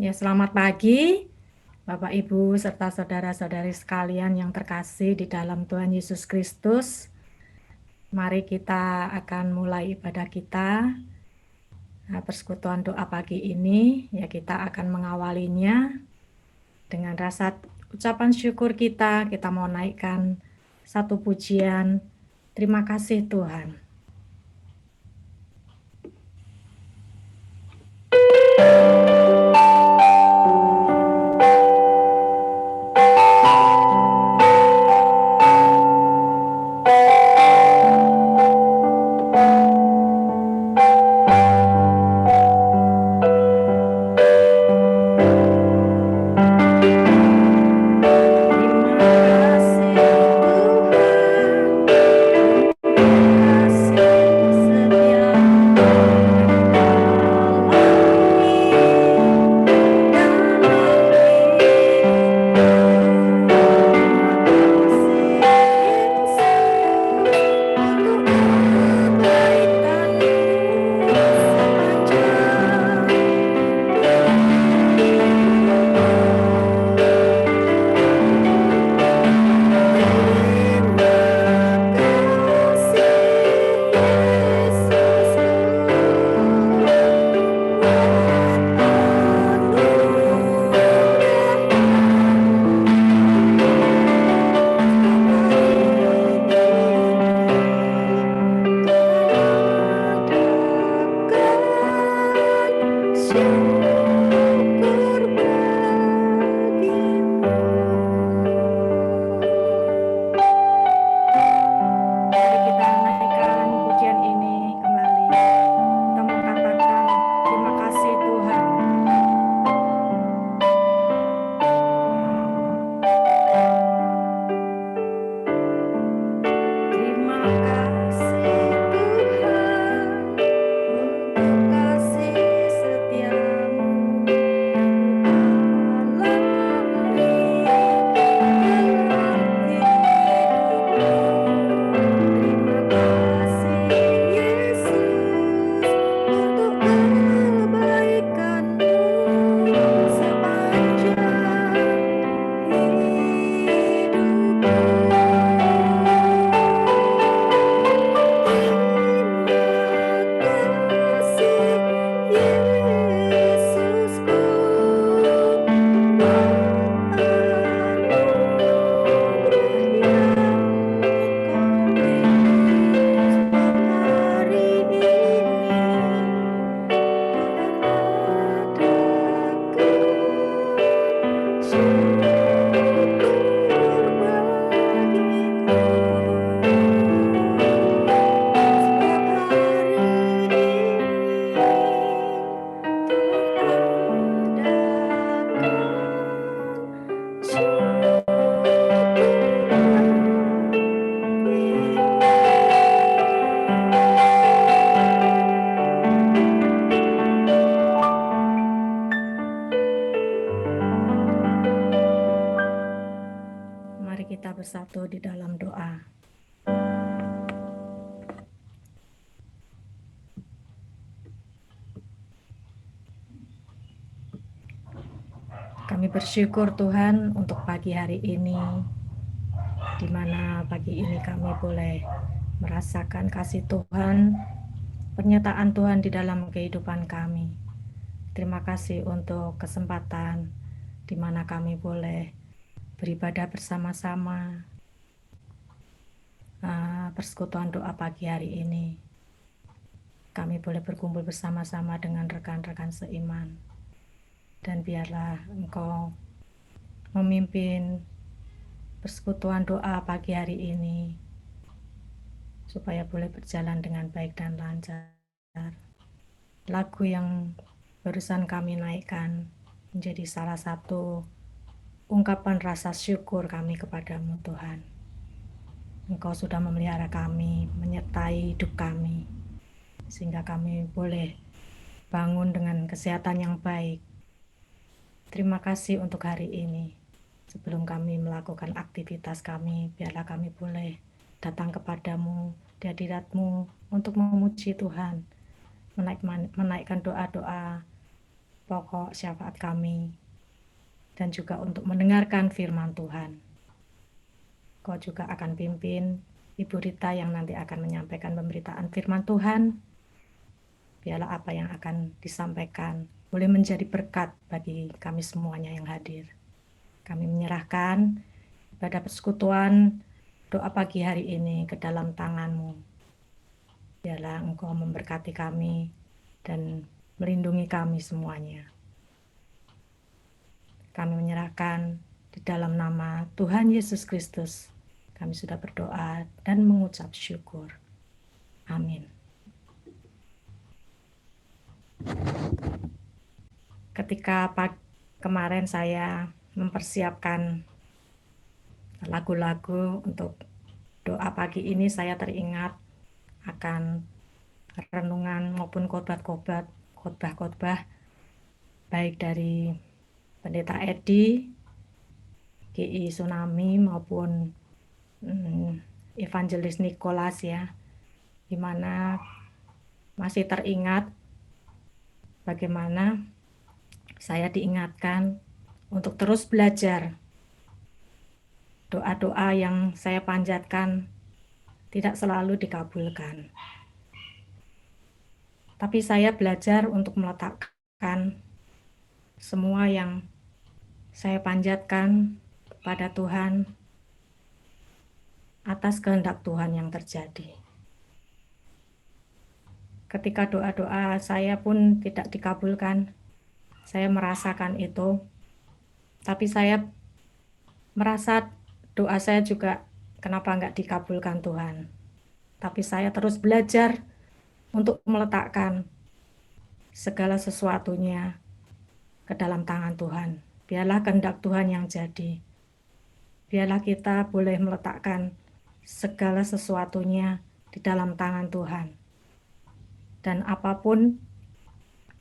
Ya, selamat pagi, Bapak, Ibu, serta saudara-saudari sekalian yang terkasih di dalam Tuhan Yesus Kristus. Mari kita akan mulai ibadah kita. Nah, persekutuan doa pagi ini, ya kita akan mengawalinya dengan rasa ucapan syukur kita mau naikkan satu pujian. Terima kasih Tuhan. Mari kita bersatu di dalam doa. Kami bersyukur Tuhan untuk pagi hari ini, di mana pagi ini kami boleh merasakan kasih Tuhan, pernyataan Tuhan di dalam kehidupan kami. Terima kasih untuk kesempatan di mana kami boleh beribadah bersama-sama, persekutuan doa pagi hari ini. Kami boleh berkumpul bersama-sama dengan rekan-rekan seiman. Dan biarlah Engkau memimpin persekutuan doa pagi hari ini, supaya boleh berjalan dengan baik dan lancar. Lagu yang barusan kami naikkan menjadi salah satu ungkapan rasa syukur kami kepadamu Tuhan. Engkau sudah memelihara kami, menyertai hidup kami, sehingga kami boleh bangun dengan kesehatan yang baik. Terima kasih untuk hari ini. Sebelum kami melakukan aktivitas kami, biarlah kami boleh datang kepadamu, di hadirat-Mu untuk memuji Tuhan, menaikkan doa-doa pokok syafaat kami, dan juga untuk mendengarkan firman Tuhan. Kau juga akan pimpin Ibu Rita yang nanti akan menyampaikan pemberitaan firman Tuhan. Biarlah apa yang akan disampaikan boleh menjadi berkat bagi kami semuanya yang hadir. Kami menyerahkan ibadah persekutuan doa pagi hari ini ke dalam tangan-Mu. Biarlah Engkau memberkati kami dan melindungi kami semuanya. Kami menyerahkan di dalam nama Tuhan Yesus Kristus. Kami sudah berdoa dan mengucap syukur. Amin. Ketika kemarin saya mempersiapkan lagu-lagu untuk doa pagi ini, saya teringat akan renungan maupun khotbah baik dari Pendeta Edi, GI Tsunami maupun Evangelis Nicholas ya, di mana masih teringat bagaimana saya diingatkan untuk terus belajar. Doa-doa yang saya panjatkan tidak selalu dikabulkan. Tapi saya belajar untuk meletakkan semua yang saya panjatkan kepada Tuhan atas kehendak Tuhan yang terjadi. Ketika doa-doa saya pun tidak dikabulkan, saya merasakan itu, tapi saya merasa doa saya juga kenapa enggak dikabulkan Tuhan. Tapi saya terus belajar untuk meletakkan segala sesuatunya ke dalam tangan Tuhan. Biarlah kehendak Tuhan yang jadi. Biarlah kita boleh meletakkan segala sesuatunya di dalam tangan Tuhan. Dan apapun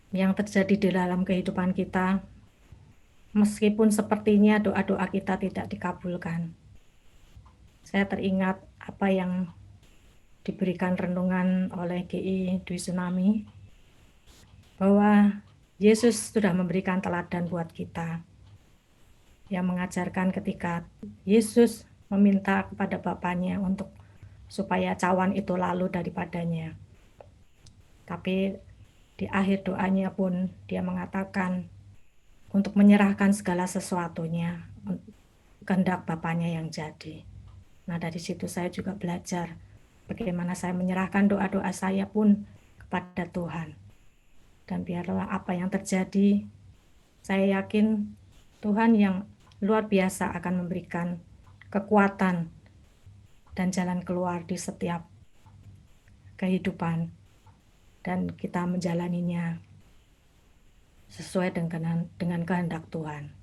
yang terjadi di dalam kehidupan kita, meskipun sepertinya doa-doa kita tidak dikabulkan, saya teringat apa yang diberikan renungan oleh GI Dwi Tsunami, bahwa Yesus sudah memberikan teladan buat kita, yang mengajarkan ketika Yesus meminta kepada Bapaknya untuk supaya cawan itu lalu daripadanya. Tapi di akhir doanya pun dia mengatakan untuk menyerahkan segala sesuatunya kehendak Bapaknya yang jadi. Nah, dari situ saya juga belajar bagaimana saya menyerahkan doa-doa saya pun kepada Tuhan. Dan biarlah apa yang terjadi, saya yakin Tuhan yang luar biasa akan memberikan kekuatan dan jalan keluar di setiap kehidupan, dan kita menjalaninya sesuai dengan kehendak Tuhan.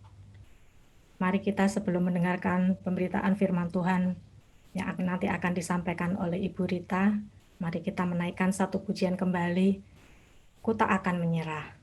Mari kita sebelum mendengarkan pemberitaan firman Tuhan yang nanti akan disampaikan oleh Ibu Rita, mari kita menaikkan satu pujian kembali, Ku Tak Akan Menyerah.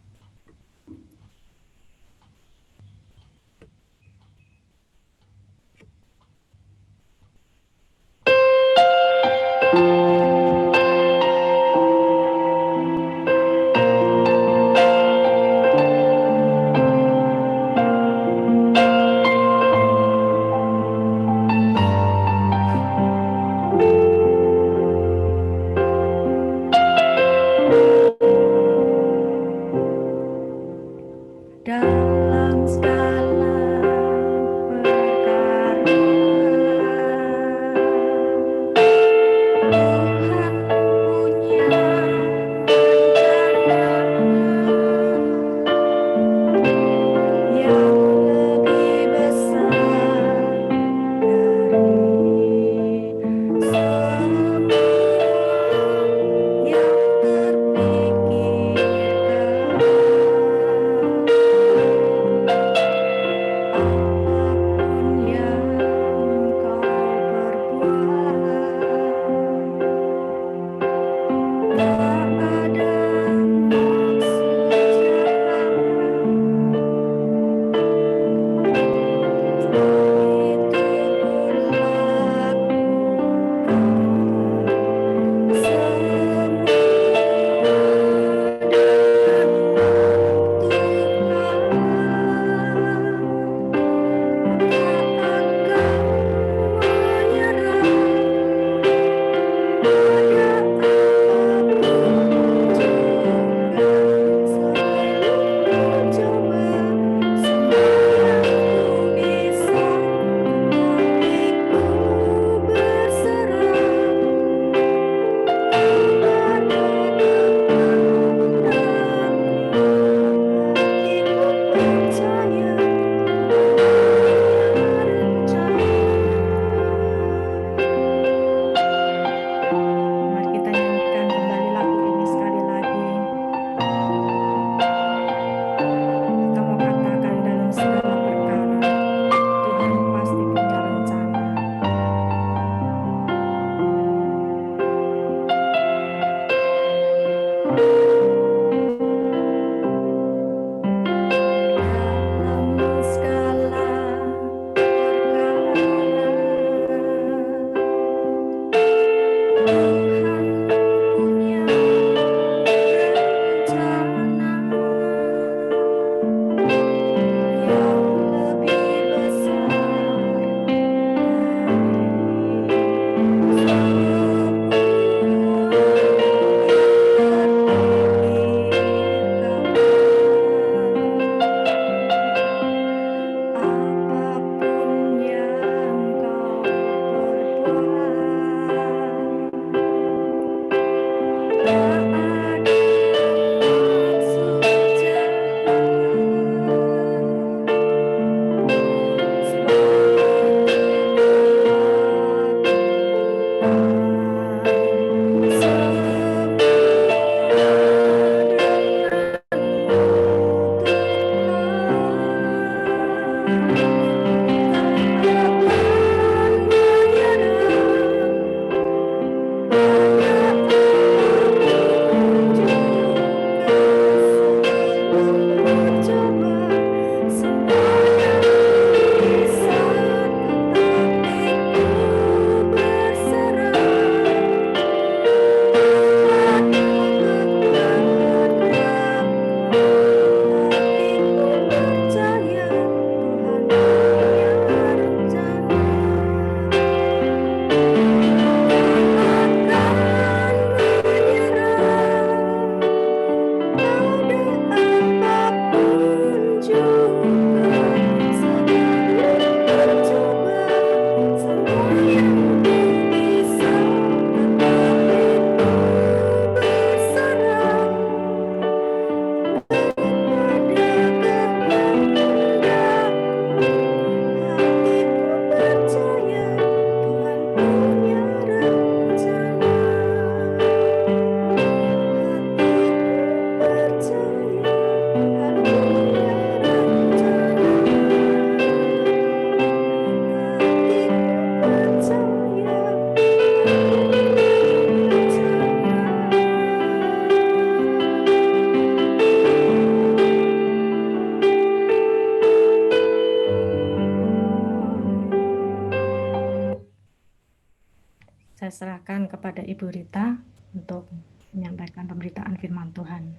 saya serahkan kepada Ibu Rita untuk menyampaikan pemberitaan firman Tuhan.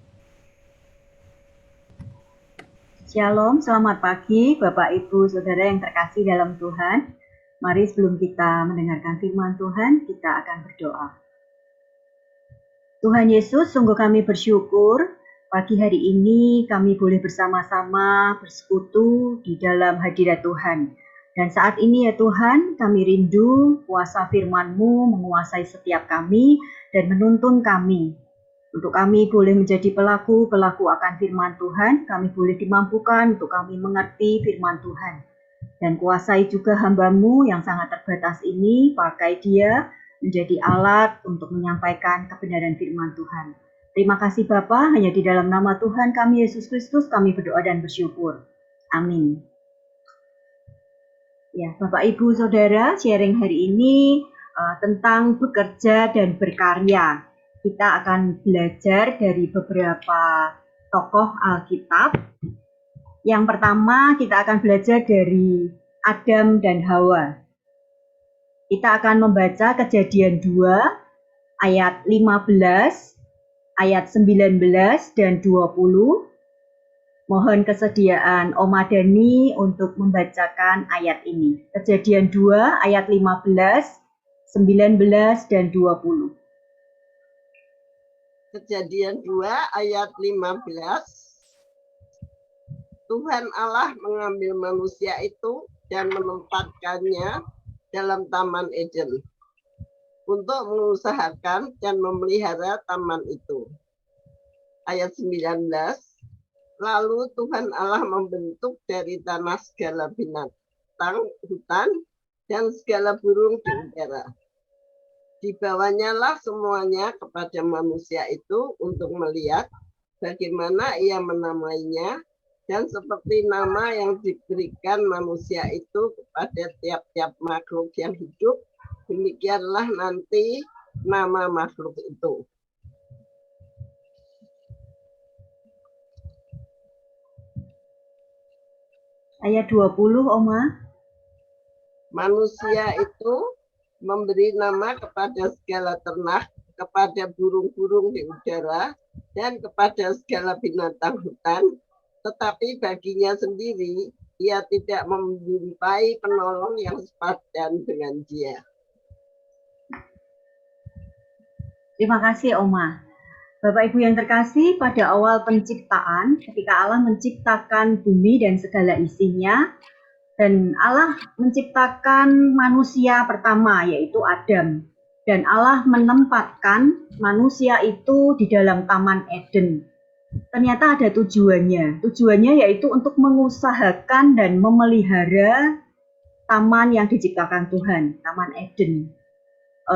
Shalom, selamat pagi Bapak Ibu Saudara yang terkasih dalam Tuhan. Mari sebelum kita mendengarkan firman Tuhan, kita akan berdoa. Tuhan Yesus, sungguh kami bersyukur pagi hari ini kami boleh bersama-sama bersekutu di dalam hadirat Tuhan. Dan saat ini ya Tuhan, kami rindu kuasa firman-Mu menguasai setiap kami dan menuntun kami. Untuk kami boleh menjadi pelaku akan firman Tuhan, kami boleh dimampukan untuk kami mengerti firman Tuhan. Dan kuasai juga hamba-Mu yang sangat terbatas ini, pakai dia menjadi alat untuk menyampaikan kebenaran firman Tuhan. Terima kasih Bapa, hanya di dalam nama Tuhan kami Yesus Kristus kami berdoa dan bersyukur. Amin. Ya, Bapak Ibu Saudara, sharing hari ini tentang bekerja dan berkarya. Kita akan belajar dari beberapa tokoh Alkitab. Yang pertama, kita akan belajar dari Adam dan Hawa. Kita akan membaca Kejadian 2 ayat 15, ayat 19 dan 20. Mohon kesediaan Oma Dani untuk membacakan ayat ini. Kejadian 2 ayat 15, 19 dan 20. Kejadian 2 ayat 15. Tuhan Allah mengambil manusia itu dan menempatkannya dalam Taman Eden untuk mengusahakan dan memelihara taman itu. Ayat 19. Lalu Tuhan Allah membentuk dari tanah segala binatang hutan dan segala burung di udara. Dibawanya lah semuanya kepada manusia itu untuk melihat bagaimana ia menamainya dan seperti nama yang diberikan manusia itu kepada tiap-tiap makhluk yang hidup, demikianlah nanti nama makhluk itu. Ayat 20, Oma. Manusia itu memberi nama kepada segala ternak, kepada burung-burung di udara, dan kepada segala binatang hutan. Tetapi baginya sendiri, ia tidak menjumpai penolong yang sepadan dengan dia. Terima kasih, Oma. Bapak Ibu yang terkasih, pada awal penciptaan, ketika Allah menciptakan bumi dan segala isinya, dan Allah menciptakan manusia pertama, yaitu Adam. Dan Allah menempatkan manusia itu di dalam Taman Eden. Ternyata ada tujuannya. Tujuannya yaitu untuk mengusahakan dan memelihara taman yang diciptakan Tuhan, Taman Eden.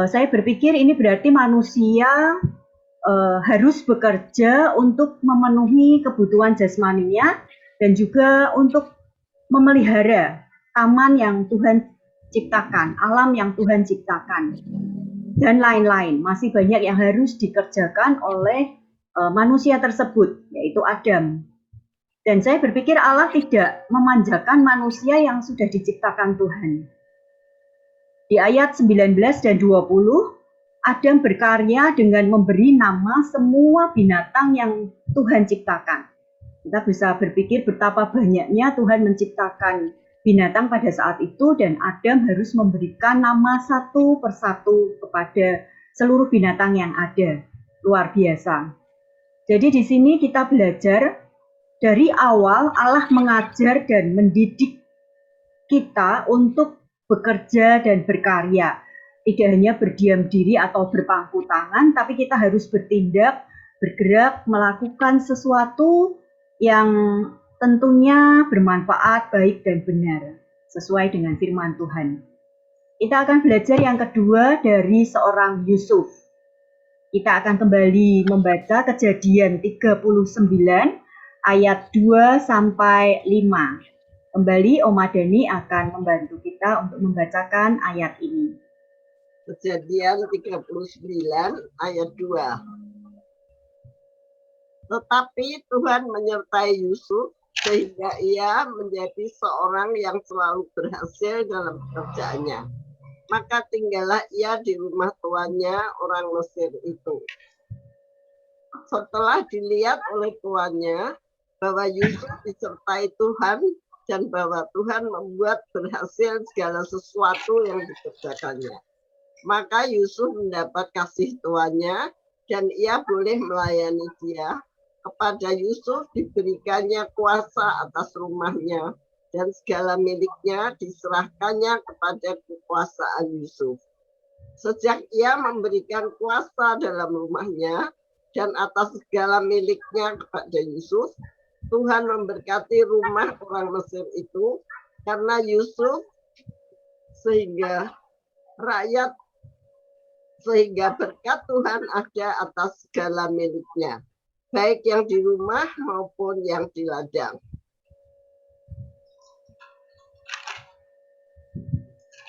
Saya berpikir ini berarti manusia harus bekerja untuk memenuhi kebutuhan jasmaninya dan juga untuk memelihara taman yang Tuhan ciptakan, alam yang Tuhan ciptakan, dan lain-lain. Masih banyak yang harus dikerjakan oleh manusia tersebut, yaitu Adam. Dan saya berpikir Allah tidak memanjakan manusia yang sudah diciptakan Tuhan. Di ayat 19 dan 20, Adam berkarya dengan memberi nama semua binatang yang Tuhan ciptakan. Kita bisa berpikir betapa banyaknya Tuhan menciptakan binatang pada saat itu dan Adam harus memberikan nama satu persatu kepada seluruh binatang yang ada. Luar biasa. Jadi di sini kita belajar dari awal Allah mengajar dan mendidik kita untuk bekerja dan berkarya. Tidak hanya berdiam diri atau berpangku tangan, tapi kita harus bertindak, bergerak, melakukan sesuatu yang tentunya bermanfaat, baik dan benar, sesuai dengan firman Tuhan. Kita akan belajar yang kedua dari seorang Yusuf. Kita akan kembali membaca Kejadian 39 ayat 2 sampai 5. Kembali Oma Dani akan membantu kita untuk membacakan ayat ini. Kejadian 39 ayat 2. Tetapi Tuhan menyertai Yusuf sehingga ia menjadi seorang yang selalu berhasil dalam pekerjaannya. maka tinggallah ia di rumah tuannya orang Mesir itu. Setelah dilihat oleh tuannya bahwa Yusuf disertai Tuhan dan bahwa Tuhan membuat berhasil segala sesuatu yang dikerjakannya, maka Yusuf mendapat kasih tuannya dan ia boleh melayani dia. Kepada Yusuf diberikannya kuasa atas rumahnya dan segala miliknya diserahkannya kepada kekuasaan Yusuf. Sejak ia memberikan kuasa dalam rumahnya dan atas segala miliknya kepada Yusuf, Tuhan memberkati rumah orang Mesir itu karena Yusuf, sehingga berkat Tuhan ada atas segala miliknya, baik yang di rumah maupun yang di ladang.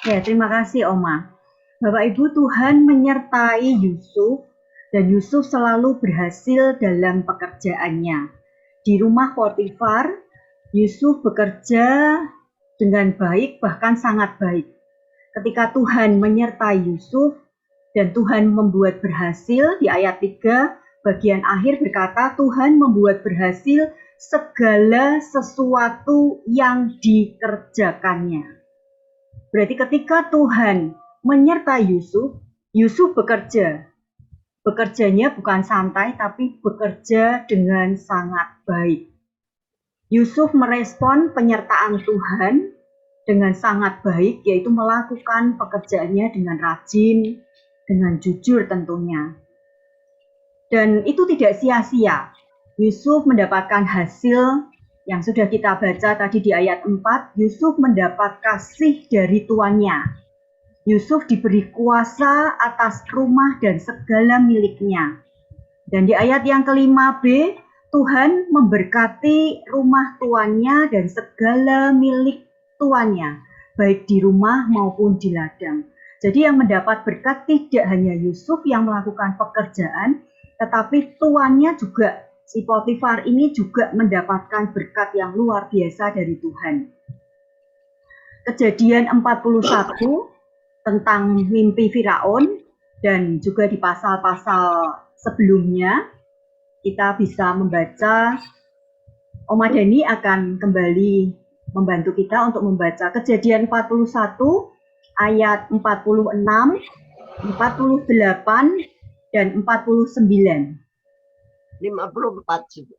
Ya, terima kasih Oma. Bapak Ibu, Tuhan menyertai Yusuf dan Yusuf selalu berhasil dalam pekerjaannya. Di rumah Potifar, Yusuf bekerja dengan baik, bahkan sangat baik. Ketika Tuhan menyertai Yusuf dan Tuhan membuat berhasil, di ayat 3 bagian akhir berkata Tuhan membuat berhasil segala sesuatu yang dikerjakannya. Berarti ketika Tuhan menyertai Yusuf, Yusuf bekerja. Bekerjanya bukan santai, tapi bekerja dengan sangat baik. Yusuf merespon penyertaan Tuhan dengan sangat baik, yaitu melakukan pekerjaannya dengan rajin, dengan jujur tentunya. Dan itu tidak sia-sia. Yusuf mendapatkan hasil yang sudah kita baca tadi di ayat 4, Yusuf mendapat kasih dari tuannya. Yusuf diberi kuasa atas rumah dan segala miliknya. Dan di ayat yang ke-5b, Tuhan memberkati rumah tuannya dan segala milik tuannya, baik di rumah maupun di ladang. Jadi yang mendapat berkat tidak hanya Yusuf yang melakukan pekerjaan, tetapi tuannya juga, si Potifar ini juga mendapatkan berkat yang luar biasa dari Tuhan. Kejadian 41 tentang mimpi Firaun dan juga di pasal-pasal sebelumnya kita bisa membaca. Oma Dani akan kembali membantu kita untuk membaca Kejadian 41 ayat 46, 48 dan 49. 54 juga.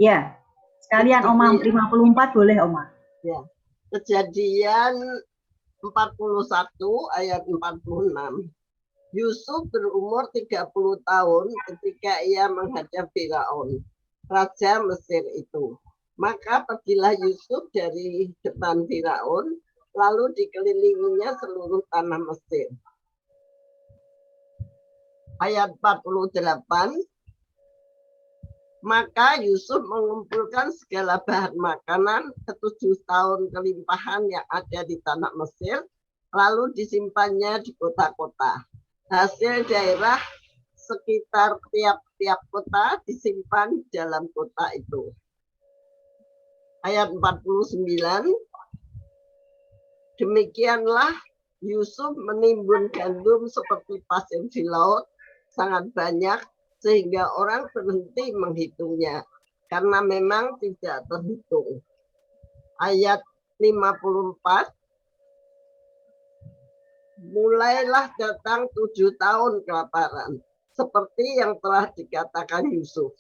Ya, sekalian Oma 54 boleh Oma. Ya. Kejadian 41 ayat 46. Yusuf berumur 30 tahun ketika ia menghadap Firaun, raja Mesir itu. Maka pergilah Yusuf dari depan Firaun, lalu dikelilinginya seluruh tanah Mesir. Ayat 48. Maka Yusuf mengumpulkan segala bahan makanan ke-7 tahun kelimpahan yang ada di tanah Mesir, lalu disimpannya di kota-kota. Hasil daerah sekitar tiap-tiap kota disimpan dalam kota itu. Ayat 49. Demikianlah Yusuf menimbun gandum seperti pasir di laut, sangat banyak, sehingga orang berhenti menghitungnya, karena memang tidak terhitung. Ayat 54. Mulailah datang 7 tahun kelaparan, seperti yang telah dikatakan Yusuf.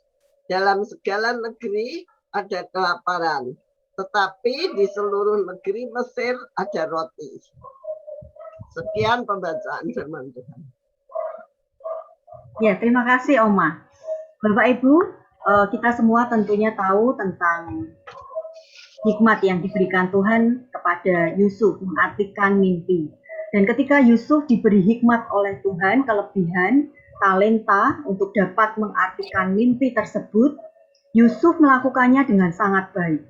Dalam segala negeri ada kelaparan, tetapi di seluruh negeri Mesir ada roti. Sekian pembacaan firman Tuhan. Ya, terima kasih Oma. Bapak Ibu, kita semua tentunya tahu tentang hikmat yang diberikan Tuhan kepada Yusuf mengartikan mimpi. Dan ketika Yusuf diberi hikmat oleh Tuhan, kelebihan, talenta untuk dapat mengartikan mimpi tersebut, Yusuf melakukannya dengan sangat baik.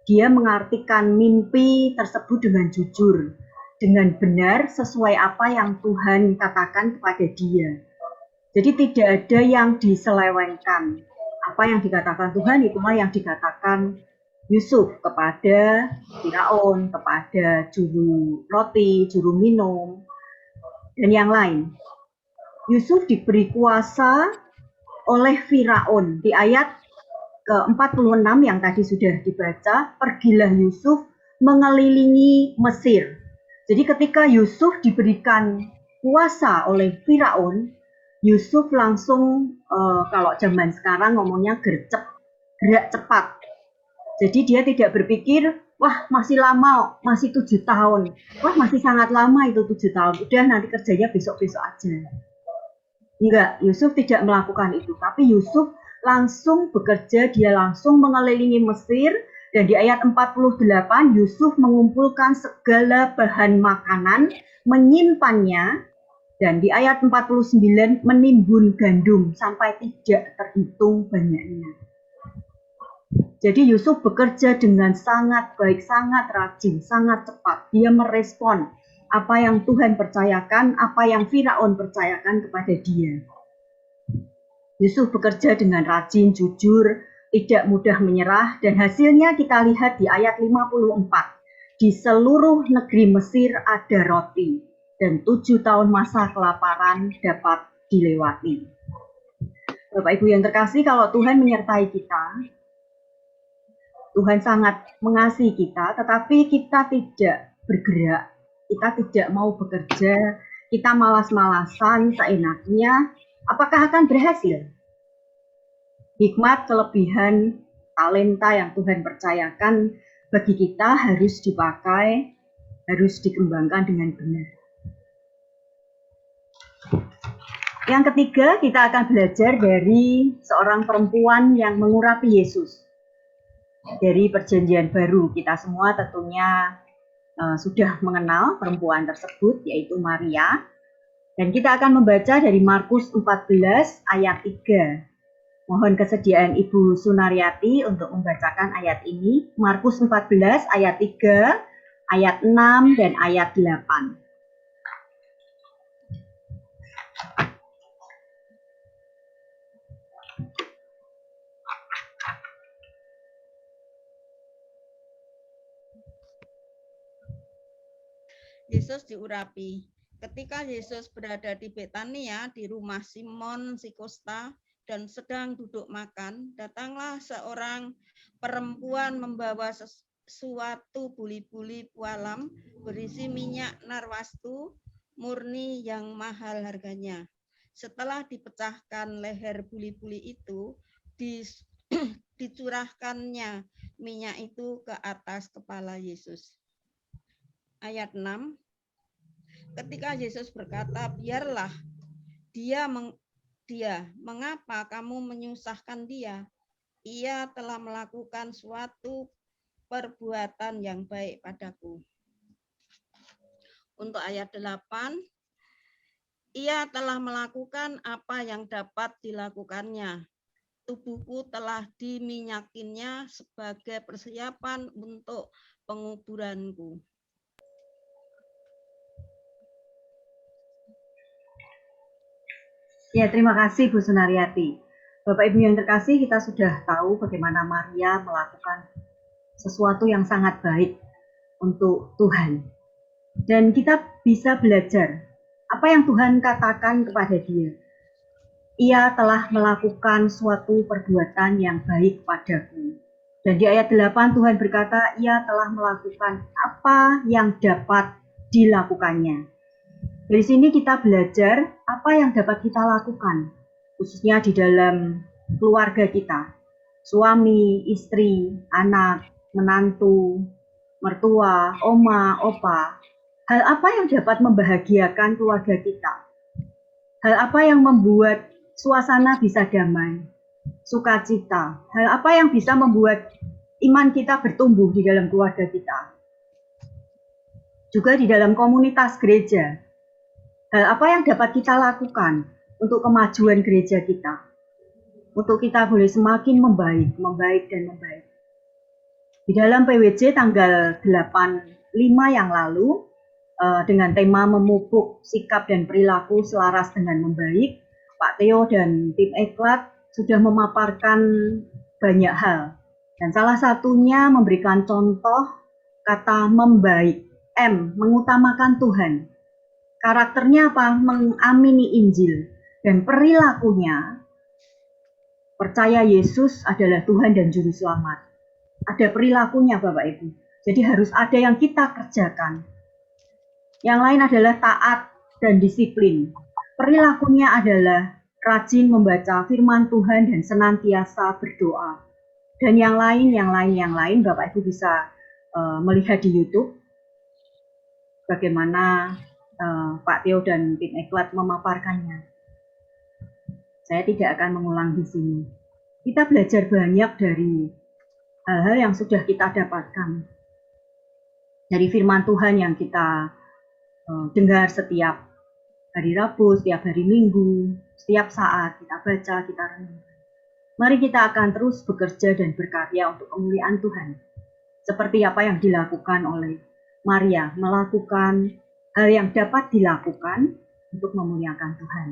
Dia mengartikan mimpi tersebut dengan jujur, dengan benar sesuai apa yang Tuhan katakan kepada dia. Jadi tidak ada yang diselewengkan. Apa yang dikatakan Tuhan itulah yang dikatakan Yusuf kepada Firaun, kepada juru roti, juru minum, dan yang lain. Yusuf diberi kuasa oleh Firaun. Di ayat ke-46 yang tadi sudah dibaca, pergilah Yusuf mengelilingi Mesir. Jadi ketika Yusuf diberikan kuasa oleh Firaun, Yusuf langsung kalau zaman sekarang ngomongnya gercep, gerak cepat. Jadi dia tidak berpikir, wah masih lama, masih 7 tahun. Wah masih sangat lama itu 7 tahun. Udah nanti kerjanya besok-besok aja. Enggak, Yusuf tidak melakukan itu. Tapi Yusuf langsung bekerja, dia langsung mengelilingi Mesir. Dan di ayat 48, Yusuf mengumpulkan segala bahan makanan, menyimpannya. Dan di ayat 49, menimbun gandum sampai tidak terhitung banyaknya. Jadi Yusuf bekerja dengan sangat baik, sangat rajin, sangat cepat. Dia merespon apa yang Tuhan percayakan, apa yang Firaun percayakan kepada dia. Yusuf bekerja dengan rajin, jujur, tidak mudah menyerah, dan hasilnya kita lihat di ayat 54. Di seluruh negeri Mesir ada roti, dan 7 tahun masa kelaparan dapat dilewati. Bapak Ibu yang terkasih, kalau Tuhan menyertai kita, Tuhan sangat mengasihi kita, tetapi kita tidak bergerak, kita tidak mau bekerja, kita malas-malasan seenaknya, apakah akan berhasil? Hikmat, kelebihan, talenta yang Tuhan percayakan bagi kita harus dipakai, harus dikembangkan dengan benar. Yang ketiga, kita akan belajar dari seorang perempuan yang mengurapi Yesus. Dari Perjanjian Baru, kita semua tentunya sudah mengenal perempuan tersebut, yaitu Maria. Dan kita akan membaca dari Markus 14 ayat 3. Mohon kesediaan Ibu Sunaryati untuk membacakan ayat ini. Markus 14 ayat 3, ayat 6, dan ayat 8. Yesus diurapi. Ketika Yesus berada di Betania, di rumah Simon si Kusta, dan sedang duduk makan, datanglah seorang perempuan membawa suatu buli-buli pualam berisi minyak narwastu murni yang mahal harganya. Setelah dipecahkan leher buli-buli itu, dicurahkannya minyak itu ke atas kepala Yesus. Ayat 6, ketika Yesus berkata, biarlah dia, mengapa kamu menyusahkan dia? Ia telah melakukan suatu perbuatan yang baik padaku. Untuk ayat 8, ia telah melakukan apa yang dapat dilakukannya. Tubuhku telah diminyakinya sebagai persiapan untuk penguburanku. Ya, terima kasih Bu Sunaryati. Bapak Ibu yang terkasih, kita sudah tahu bagaimana Maria melakukan sesuatu yang sangat baik untuk Tuhan. Dan kita bisa belajar apa yang Tuhan katakan kepada dia. Ia telah melakukan suatu perbuatan yang baik padaku. Dan di ayat 8 Tuhan berkata, ia telah melakukan apa yang dapat dilakukannya. Dari sini kita belajar apa yang dapat kita lakukan, khususnya di dalam keluarga kita. Suami, istri, anak, menantu, mertua, oma, opa. Hal apa yang dapat membahagiakan keluarga kita? Hal apa yang membuat suasana bisa damai, sukacita? Hal apa yang bisa membuat iman kita bertumbuh di dalam keluarga kita? Juga di dalam komunitas gereja. Hal apa yang dapat kita lakukan untuk kemajuan gereja kita? Untuk kita boleh semakin membaik dan membaik. Di dalam PWJ tanggal 8/5 yang lalu, dengan tema memupuk sikap dan perilaku selaras dengan membaik, Pak Theo dan tim Eklat sudah memaparkan banyak hal. Dan salah satunya memberikan contoh kata membaik, M, mengutamakan Tuhan. Karakternya apa? Mengamini Injil. Dan perilakunya, percaya Yesus adalah Tuhan dan Juru Selamat. Ada perilakunya Bapak Ibu. Jadi harus ada yang kita kerjakan. Yang lain adalah taat dan disiplin. Perilakunya adalah rajin membaca firman Tuhan dan senantiasa berdoa. Dan yang lain, Bapak Ibu bisa melihat di YouTube bagaimana Pak Theo dan tim Eklat memaparkannya. Saya tidak akan mengulang di sini. Kita belajar banyak dari hal-hal yang sudah kita dapatkan. Dari firman Tuhan yang kita dengar setiap hari Rabu, setiap hari Minggu, setiap saat kita baca, kita renungkan. Mari kita akan terus bekerja dan berkarya untuk kemuliaan Tuhan. Seperti apa yang dilakukan oleh Maria, melakukan hal yang dapat dilakukan untuk memuliakan Tuhan.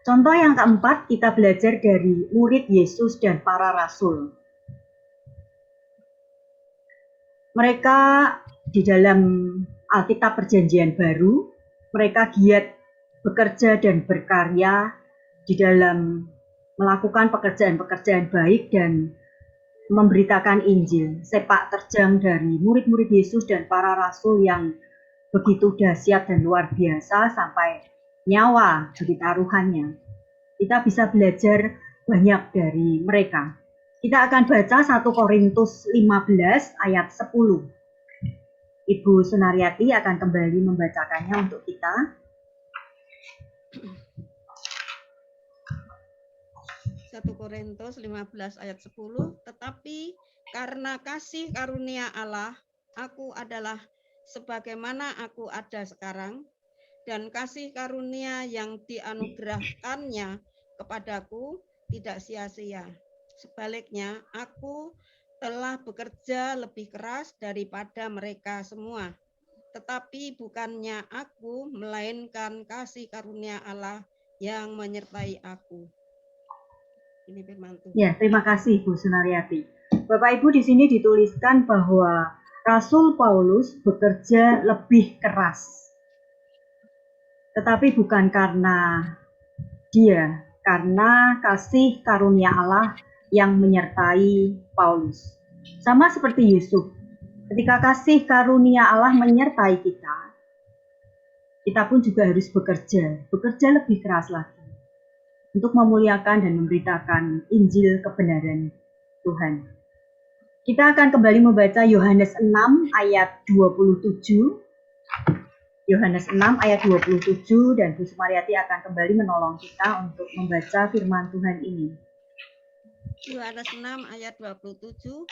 Contoh yang keempat, kita belajar dari murid Yesus dan para rasul. Mereka di dalam Alkitab Perjanjian Baru, mereka giat bekerja dan berkarya di dalam melakukan pekerjaan-pekerjaan baik dan memberitakan Injil. Sepak terjang dari murid-murid Yesus dan para rasul yang begitu dahsyat dan luar biasa sampai nyawa jadi taruhannya. Kita bisa belajar banyak dari mereka. Kita akan baca 1 Korintus 15 ayat 10. Ibu Sunaryati akan kembali membacakannya untuk kita. 1 Korintus 15 ayat 10, tetapi karena kasih karunia Allah, aku adalah sebagaimana aku ada sekarang, dan kasih karunia yang dianugerahkannya kepadaku tidak sia-sia. Sebaliknya, aku telah bekerja lebih keras daripada mereka semua. Tetapi bukannya aku, melainkan kasih karunia Allah yang menyertai aku. Ini firman Tuhan. Ya, terima kasih Bu Sunaryati. Bapak Ibu, di sini dituliskan bahwa Rasul Paulus bekerja lebih keras. Tetapi bukan karena dia, karena kasih karunia Allah yang menyertai Paulus. Sama seperti Yusuf, ketika kasih karunia Allah menyertai kita, kita pun juga harus bekerja lebih keras lagi untuk memuliakan dan memberitakan Injil kebenaran Tuhan. Kita akan kembali membaca Yohanes 6 ayat 27. Yohanes 6 ayat 27 dan Bu Sumaryati akan kembali menolong kita untuk membaca firman Tuhan ini. Yohanes 6 ayat 27,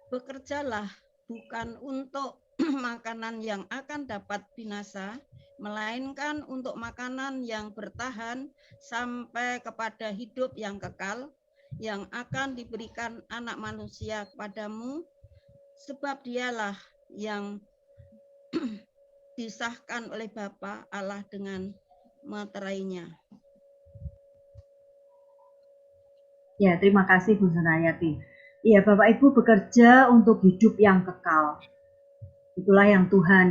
bekerjalah bukan untuk makanan yang akan dapat binasa, melainkan untuk makanan yang bertahan sampai kepada hidup yang kekal, yang akan diberikan anak manusia kepadamu, sebab dialah yang disahkan oleh Bapa Allah dengan meterainya. Ya, terima kasih Bu Sunaryati. Ya, Bapak Ibu bekerja untuk hidup yang kekal. Itulah yang Tuhan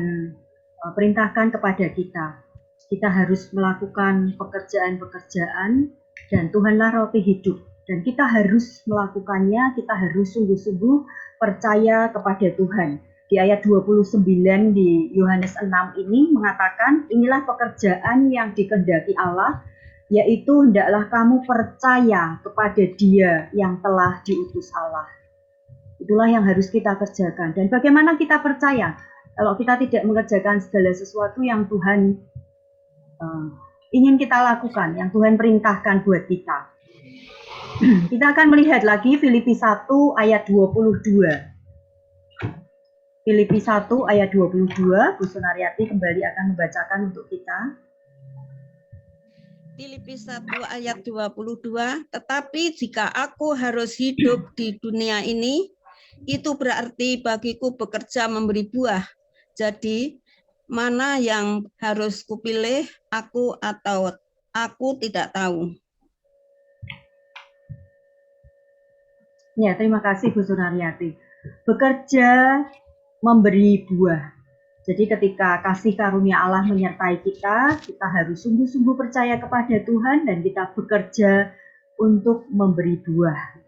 perintahkan kepada kita. Kita harus melakukan pekerjaan-pekerjaan dan Tuhanlah roti hidup. Dan kita harus melakukannya, kita harus sungguh-sungguh percaya kepada Tuhan. Di ayat 29 di Yohanes 6 ini mengatakan, inilah pekerjaan yang dikehendaki Allah, yaitu hendaklah kamu percaya kepada Dia yang telah diutus Allah. Itulah yang harus kita kerjakan. Dan bagaimana kita percaya kalau kita tidak mengerjakan segala sesuatu yang Tuhan ingin kita lakukan, yang Tuhan perintahkan buat kita. Kita akan melihat lagi Filipi 1 ayat 22. Filipi 1 ayat 22, Bu Sunaryati kembali akan membacakan untuk kita. Filipi 1 ayat 22, tetapi jika aku harus hidup di dunia ini, itu berarti bagiku bekerja memberi buah. Jadi, mana yang harus kupilih, aku atau aku tidak tahu. Ya, terima kasih Bu Sunaryati. Bekerja memberi buah. Jadi ketika kasih karunia Allah menyertai kita, kita harus sungguh-sungguh percaya kepada Tuhan dan kita bekerja untuk memberi buah.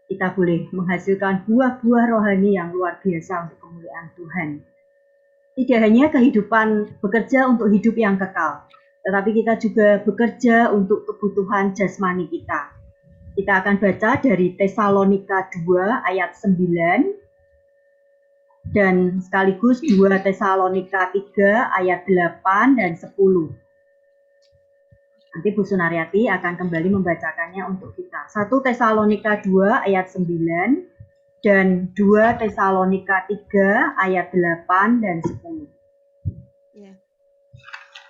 Kita boleh menghasilkan buah-buah rohani yang luar biasa untuk kemuliaan Tuhan. Tidak hanya kehidupan bekerja untuk hidup yang kekal, tetapi kita juga bekerja untuk kebutuhan jasmani kita. Kita akan baca dari Tesalonika 2 ayat 9 dan sekaligus 2 Tesalonika 3 ayat 8 dan 10. Nanti Bu Sunaryati akan kembali membacakannya untuk kita. 1 Tesalonika 2 ayat 9 dan 2 Tesalonika 3 ayat 8 dan 10. Ya.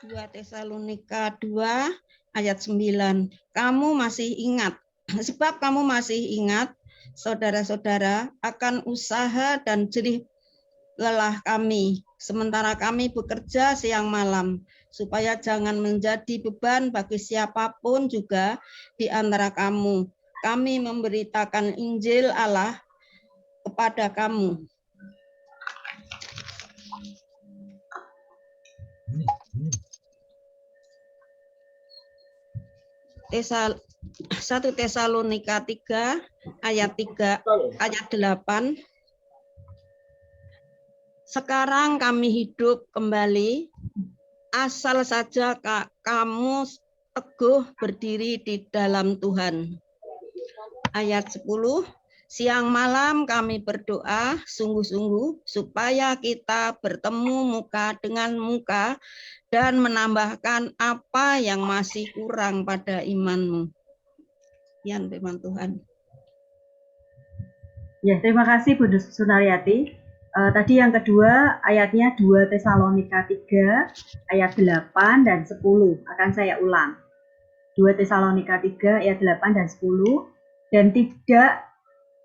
2 Tesalonika 2 ayat 9. Kamu masih ingat, sebab kamu masih ingat, saudara-saudara, akan usaha dan jerih lelah kami, sementara kami bekerja siang malam, supaya jangan menjadi beban bagi siapapun juga di antara kamu. Kami memberitakan Injil Allah kepada kamu. Tesal 1 Tesalonika 3 ayat 8. Sekarang kami hidup kembali, asal saja kamu teguh berdiri di dalam Tuhan. Ayat 10, siang malam kami berdoa sungguh-sungguh supaya kita bertemu muka dengan muka dan menambahkan apa yang masih kurang pada imanmu. Sekian firman Tuhan. Ya, terima kasih Bu Sunaryati. Tadi yang kedua ayatnya 2 Tesalonika 3 ayat 8 dan 10. Akan saya ulang. 2 Tesalonika 3 ayat 8 dan 10. Dan tidak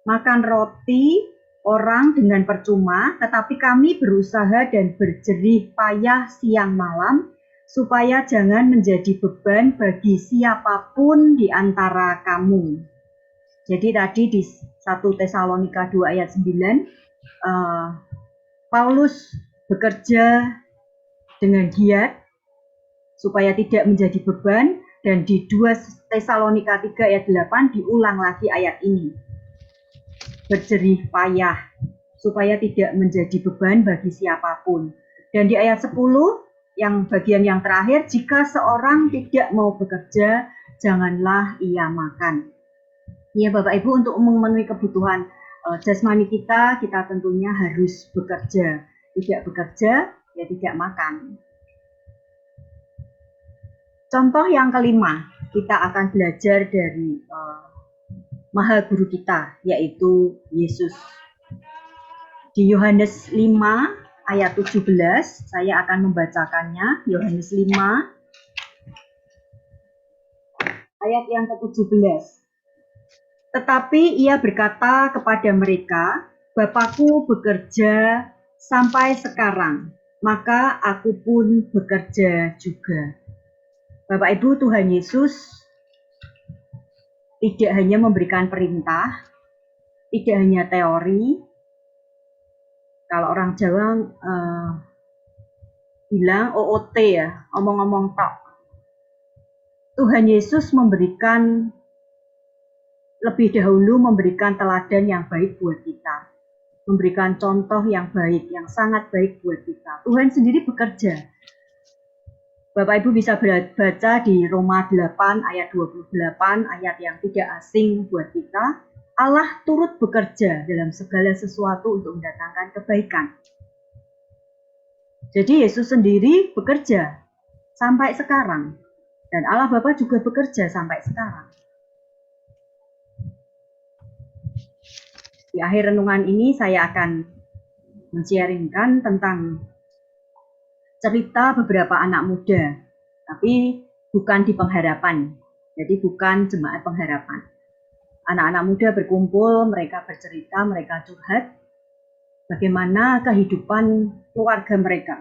makan roti orang dengan percuma, tetapi kami berusaha dan berjerih payah siang malam, supaya jangan menjadi beban bagi siapapun di antara kamu. Jadi tadi di 1 Tesalonika 2 ayat 9, Paulus bekerja dengan giat supaya tidak menjadi beban, dan di 2 Tesalonika 3 ayat 8 diulang lagi ayat ini. Berjerih payah supaya tidak menjadi beban bagi siapapun. Dan di ayat 10 yang bagian yang terakhir, jika seorang tidak mau bekerja, janganlah ia makan. Ya Bapak Ibu, untuk memenuhi kebutuhan jasmani kita tentunya harus bekerja. Tidak bekerja, ya tidak makan. Contoh yang kelima, kita akan belajar dari Maha Guru kita, yaitu Yesus. Di Yohanes 5 ayat 17, saya akan membacakannya. Yohanes 5 ayat yang ke-17. Tetapi ia berkata kepada mereka, Bapakku bekerja sampai sekarang, maka aku pun bekerja juga. Bapak Ibu, Tuhan Yesus tidak hanya memberikan perintah, tidak hanya teori. Kalau orang Jawa bilang OOT ya, omong-omong tok. Tuhan Yesus memberikan lebih dahulu memberikan teladan yang baik buat kita. Memberikan contoh yang baik, yang sangat baik buat kita. Tuhan sendiri bekerja. Bapak Ibu bisa baca di Roma 8 ayat 28, ayat yang tidak asing buat kita. Allah turut bekerja dalam segala sesuatu untuk mendatangkan kebaikan. Jadi Yesus sendiri bekerja sampai sekarang. Dan Allah Bapa juga bekerja sampai sekarang. Di akhir renungan ini saya akan men-sharingkan tentang cerita beberapa anak muda, tapi bukan di pengharapan, jadi bukan jemaat pengharapan. Anak-anak muda berkumpul, mereka bercerita, mereka curhat, bagaimana kehidupan keluarga mereka,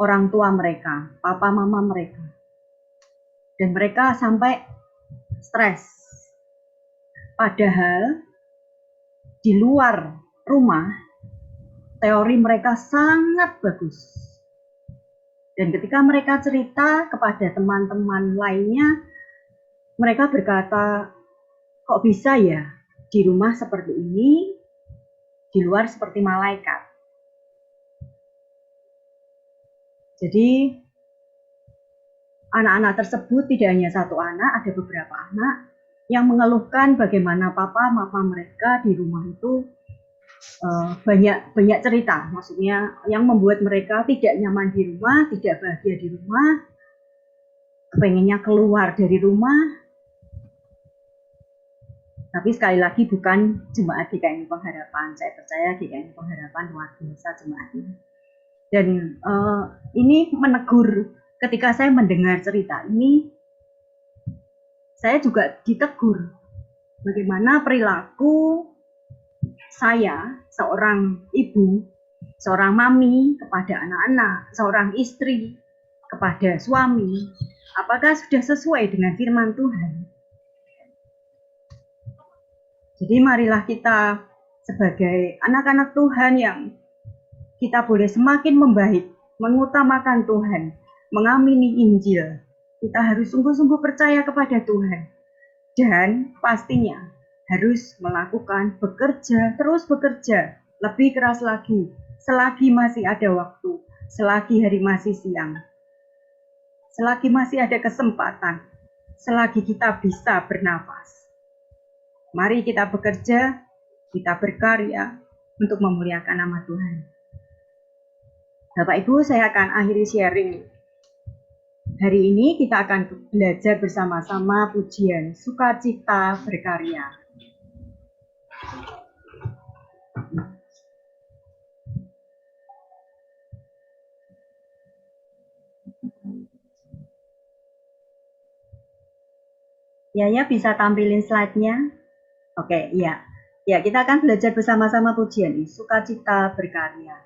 orang tua mereka, papa mama mereka. Dan mereka sampai stres. Padahal di luar rumah, teori mereka sangat bagus. Dan ketika mereka cerita kepada teman-teman lainnya, mereka berkata, kok bisa ya di rumah seperti ini, di luar seperti malaikat. Jadi anak-anak tersebut tidak hanya satu anak, ada beberapa anak yang mengeluhkan bagaimana papa mama mereka di rumah itu banyak cerita, maksudnya yang membuat mereka tidak nyaman di rumah, tidak bahagia di rumah, pengennya keluar dari rumah. Tapi sekali lagi bukan jemaat GKMI Pengharapan. Saya percaya GKMI Pengharapan luar biasa jemaatnya. Dan ini menegur, ketika saya mendengar cerita ini, saya juga ditegur bagaimana perilaku saya, seorang ibu, seorang mami kepada anak-anak, seorang istri kepada suami, apakah sudah sesuai dengan firman Tuhan? Jadi marilah kita sebagai anak-anak Tuhan yang kita boleh semakin membaik, mengutamakan Tuhan, mengamini Injil. Kita harus sungguh-sungguh percaya kepada Tuhan. Dan pastinya harus melakukan terus bekerja, lebih keras lagi, selagi masih ada waktu, selagi hari masih siang, selagi masih ada kesempatan, selagi kita bisa bernafas. Mari kita bekerja, kita berkarya untuk memuliakan nama Tuhan. Bapak Ibu, saya akan akhiri sharing. Hari ini kita akan belajar bersama-sama pujian Sukacita Berkarya. Ya, bisa tampilin slide-nya? Oke, iya. Ya, kita akan belajar bersama-sama pujian ini, Sukacita Berkarya.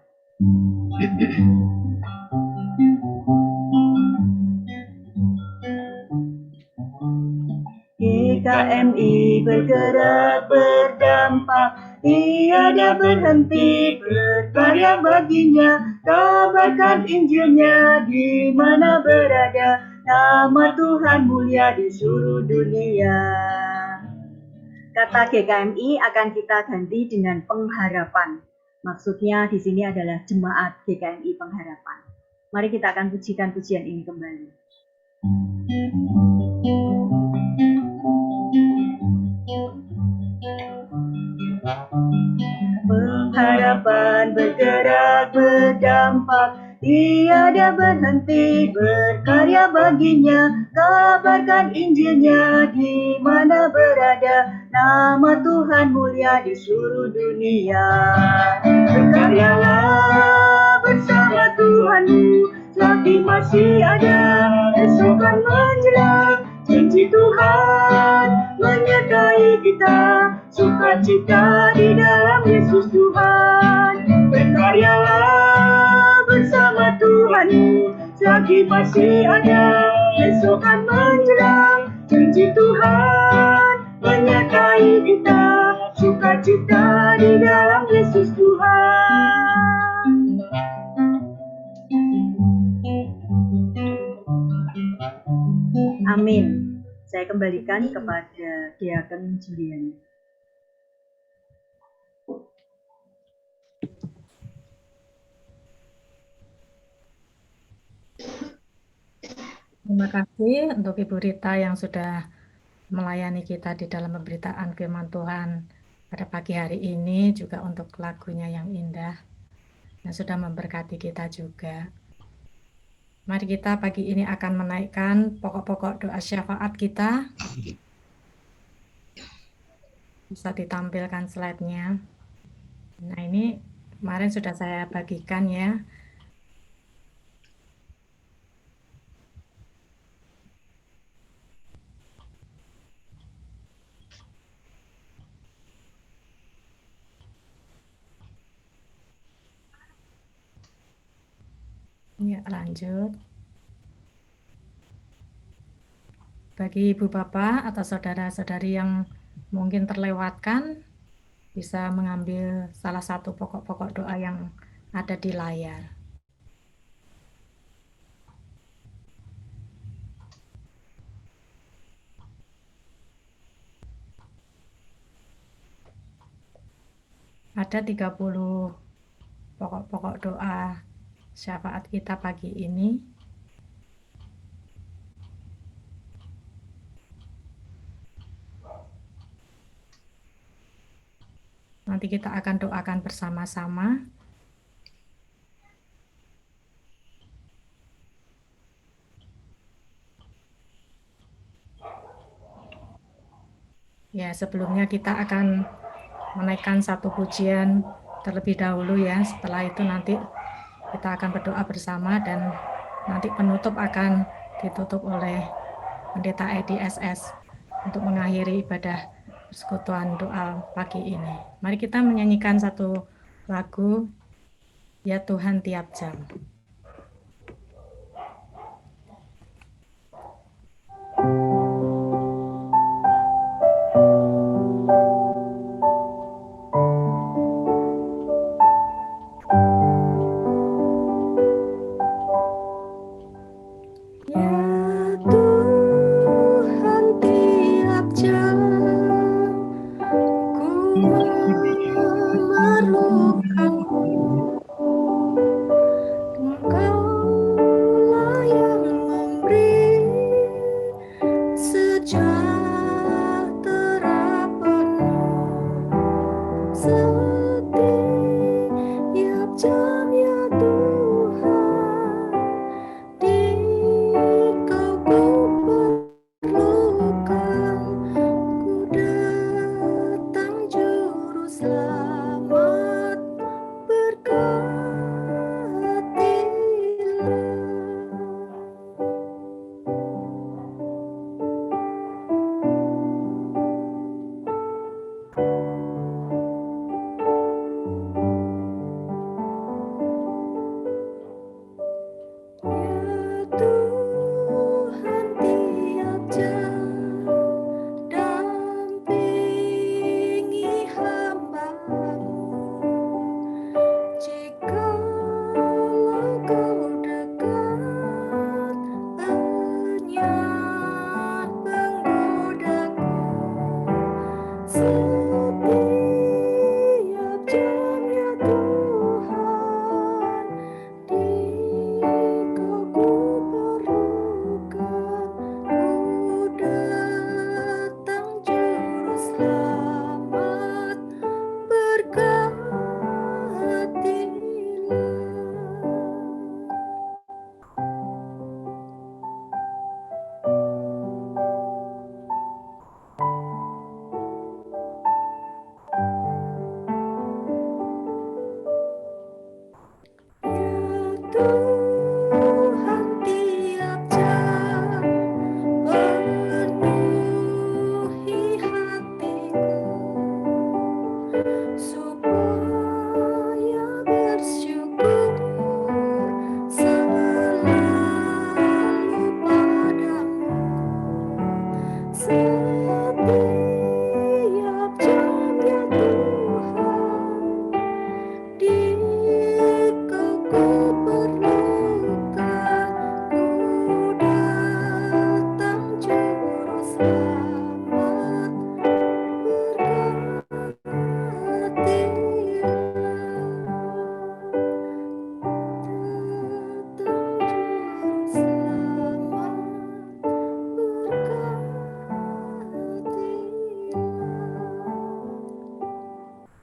GKMI bergerak berdampak, tiada berhenti berkarya baginya, kabarkan Injilnya di mana berada, nama Tuhan mulia di seluruh dunia. Kata GKMI akan kita ganti dengan pengharapan. Maksudnya di sini adalah jemaat GKMI Pengharapan. Mari kita akan pujikan pujian ini kembali. Pengharapan bergerak berdampak, tiada berhenti berkarya baginya, kabarkan Injilnya di mana berada, nama Tuhan mulia di seluruh dunia. Berkaryalah bersama Tuhanmu, selagi masih ada, esok kan menjelang, janji Tuhan menyertai kita, sukacita di dalam Yesus Tuhan. Berkaryalah bersama Tuhanmu, selagi masih ada, esok kan menjelang, janji Tuhan menyertai kita, sukacita di dalam Yesus Tuhan. Amin. Saya kembalikan kepada Diaken Julian. Terima kasih untuk Ibu Rita yang sudah melayani kita di dalam pemberitaan firman Tuhan pada pagi hari ini, juga untuk lagunya yang indah yang sudah memberkati kita juga. Mari kita pagi ini akan menaikkan pokok-pokok doa syafaat kita. Bisa ditampilkan slide-nya. Nah, ini kemarin sudah saya bagikan ya. Ya, lanjut. Bagi ibu bapak atau saudara-saudari yang mungkin terlewatkan, bisa mengambil salah satu pokok-pokok doa yang ada di layar. Ada 30 pokok-pokok doa syafaat kita pagi ini. Nanti kita akan doakan bersama-sama. Ya, sebelumnya kita akan menaikkan satu pujian terlebih dahulu ya. Setelah itu nanti kita akan berdoa bersama dan nanti penutup akan ditutup oleh Pendeta Edi SS untuk mengakhiri ibadah persekutuan doa pagi ini. Mari kita menyanyikan satu lagu, Ya Tuhan Tiap Jam.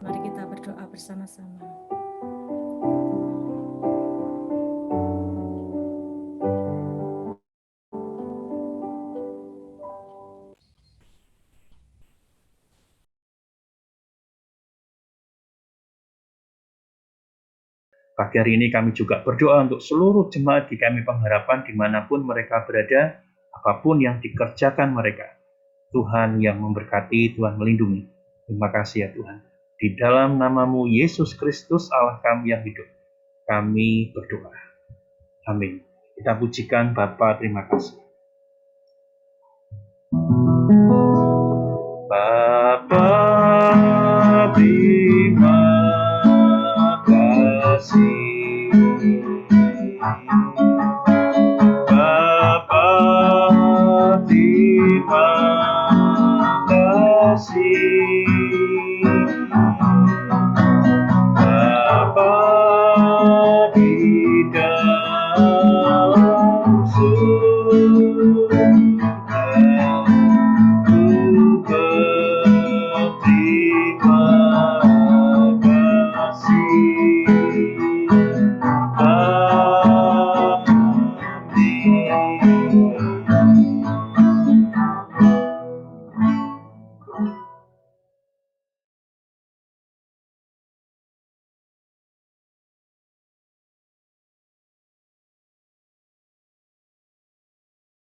Mari kita berdoa bersama-sama. Pagi hari ini kami juga berdoa untuk seluruh jemaat di kami pengharapan dimanapun mereka berada, apapun yang dikerjakan mereka. Tuhan yang memberkati, Tuhan melindungi. Terima kasih ya Tuhan. Di dalam nama-Mu Yesus Kristus Allah kami yang hidup, kami berdoa. Amin. Kita pujikan Bapa, terima kasih. Bapa, kasih. Bapa di dalam surga, ku berterima kasih. Amin.